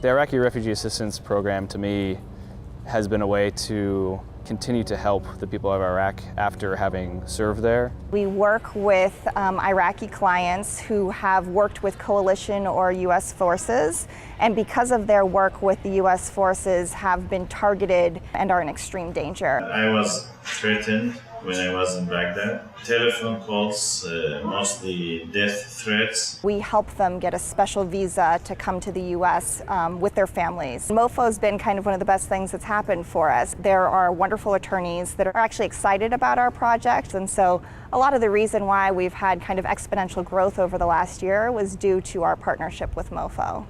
The Iraqi Refugee Assistance Program, to me, has been a way to continue to help the people of Iraq after having served there. We work with Iraqi clients who have worked with coalition or U.S. forces, and because of their work with the U.S. forces have been targeted and are in extreme danger. I was threatened when I was in Baghdad. Telephone calls, mostly death threats. We help them get a special visa to come to the U.S. With their families. MoFo has been kind of one of the best things that's happened for us. There are wonderful attorneys that are actually excited about our project, and so a lot of the reason why we've had kind of exponential growth over the last year was due to our partnership with MoFo.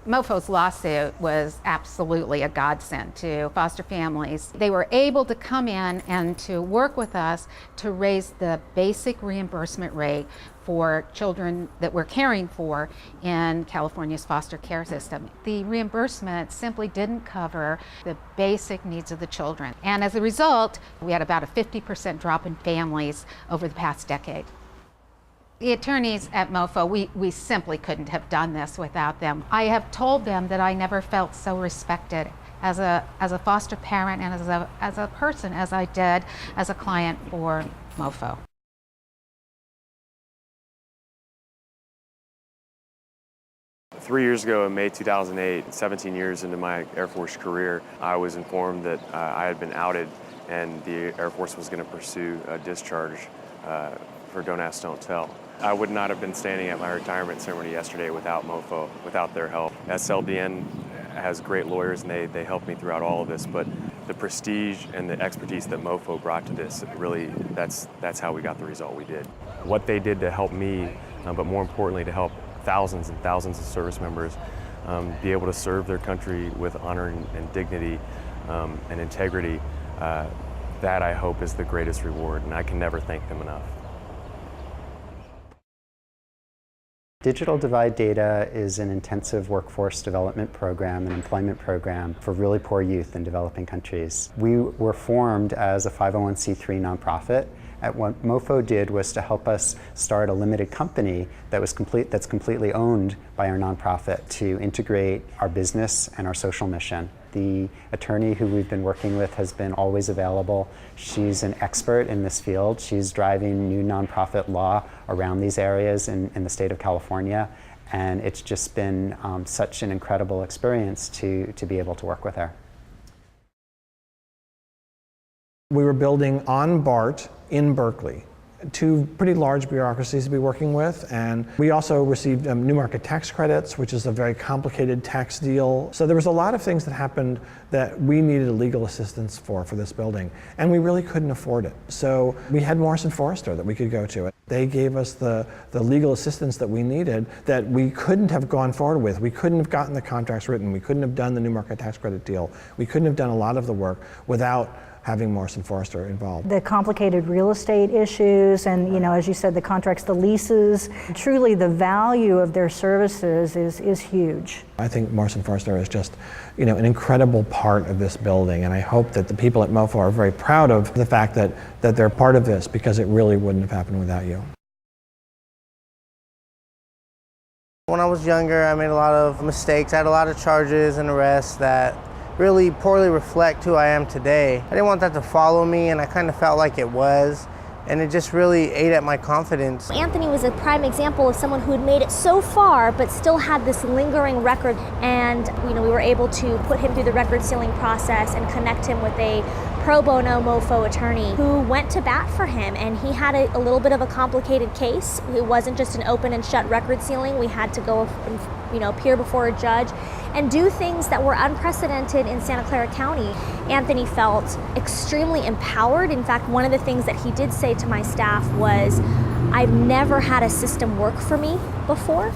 MoFo's lawsuit was absolutely a godsend to foster families. They were able to come in and to work with us to raise the basic reimbursement rate for children that we're caring for in California's foster care system. The reimbursement simply didn't cover the basic needs of the children. And as a result, we had about a 50% drop in families over the past decade. The attorneys at MoFo, we simply couldn't have done this without them. I have told them that I never felt so respected as a foster parent and as a person as I did as a client for MoFo. Three years ago in May 2008, 17 years into my Air Force career, I was informed that I had been outed and the Air Force was going to pursue a discharge for Don't Ask, Don't Tell. I would not have been standing at my retirement ceremony yesterday without MoFo, without their help. SLDN has great lawyers and they helped me throughout all of this, but the prestige and the expertise that MoFo brought to this, really, that's how we got the result we did. What they did to help me, but more importantly to help thousands and thousands of service members be able to serve their country with honor and dignity and integrity, that I hope is the greatest reward, and I can never thank them enough. Digital Divide Data is an intensive workforce development program and employment program for really poor youth in developing countries. We were formed as a 501c3 nonprofit. And what MoFo did was to help us start a limited company that's completely owned by our nonprofit to integrate our business and our social mission. The attorney who we've been working with has been always available. She's an expert in this field. She's driving new nonprofit law around these areas in the state of California. And it's just been such an incredible experience to be able to work with her. We were building on BART in Berkeley, two pretty large bureaucracies to be working with, and we also received new market tax credits, which is a very complicated tax deal. So there was a lot of things that happened that we needed legal assistance for this building, and we really couldn't afford it. So we had Morrison Foerster that we could go to. They gave us the legal assistance that we needed that we couldn't have gone forward with. We couldn't have gotten the contracts written. We couldn't have done the new market tax credit deal. We couldn't have done a lot of the work without having Morrison Foerster involved. The complicated real estate issues and, as you said, the contracts, the leases, truly the value of their services is huge. I think Morrison Foerster is just, an incredible part of this building, and I hope that the people at MoFo are very proud of the fact that they're part of this, because it really wouldn't have happened without you. When I was younger, I made a lot of mistakes. I had a lot of charges and arrests that really poorly reflect who I am today. I didn't want that to follow me, and I kind of felt like it was, and it just really ate at my confidence. Anthony was a prime example of someone who had made it so far but still had this lingering record, and we were able to put him through the record sealing process and connect him with a pro bono MoFo attorney who went to bat for him, and he had a little bit of a complicated case. It wasn't just an open and shut record sealing. We had to go and appear before a judge and do things that were unprecedented in Santa Clara County. Anthony felt extremely empowered. In fact, one of the things that he did say to my staff was, I've never had a system work for me before.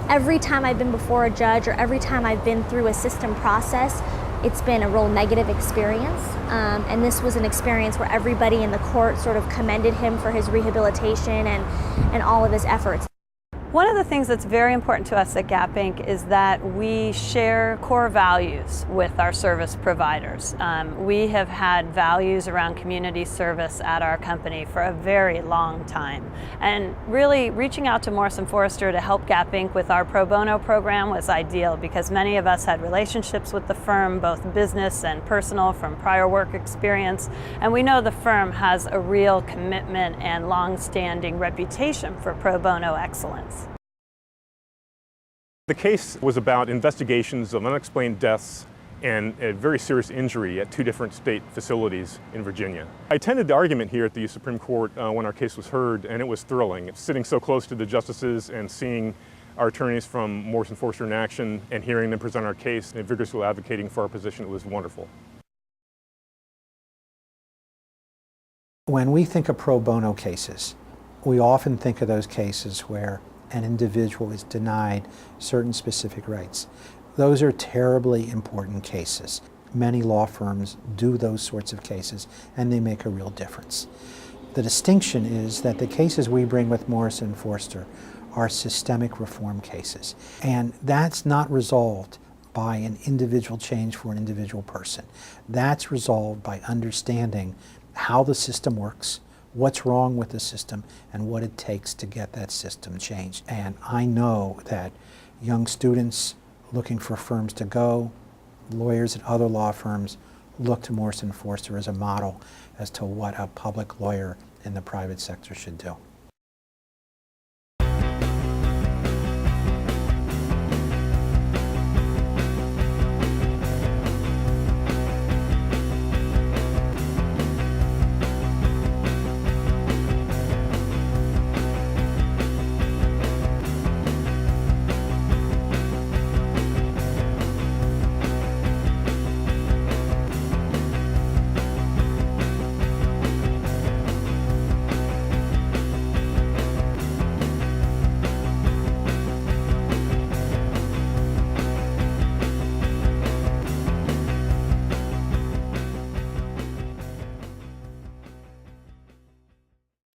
Every time I've been before a judge or every time I've been through a system process, it's been a real negative experience. And this was an experience where everybody in the court sort of commended him for his rehabilitation and all of his efforts. One of the things that's very important to us at Gap Inc. is that we share core values with our service providers. We have had values around community service at our company for a very long time. And really reaching out to Morrison Foerster to help Gap Inc. with our pro bono program was ideal because many of us had relationships with the firm, both business and personal, from prior work experience. And we know the firm has a real commitment and long-standing reputation for pro bono excellence. The case was about investigations of unexplained deaths and a very serious injury at two different state facilities in Virginia. I attended the argument here at the Supreme Court when our case was heard, and it was thrilling. Sitting so close to the justices and seeing our attorneys from Morrison Foerster in action and hearing them present our case and vigorously advocating for our position, it was wonderful. When we think of pro bono cases, we often think of those cases where an individual is denied certain specific rights. Those are terribly important cases. Many law firms do those sorts of cases, and they make a real difference. The distinction is that the cases we bring with Morrison Foerster are systemic reform cases, and that's not resolved by an individual change for an individual person. That's resolved by understanding how the system works, what's wrong with the system, and what it takes to get that system changed. And I know that young students looking for firms to go, lawyers at other law firms, look to Morrison Foerster as a model as to what a public lawyer in the private sector should do.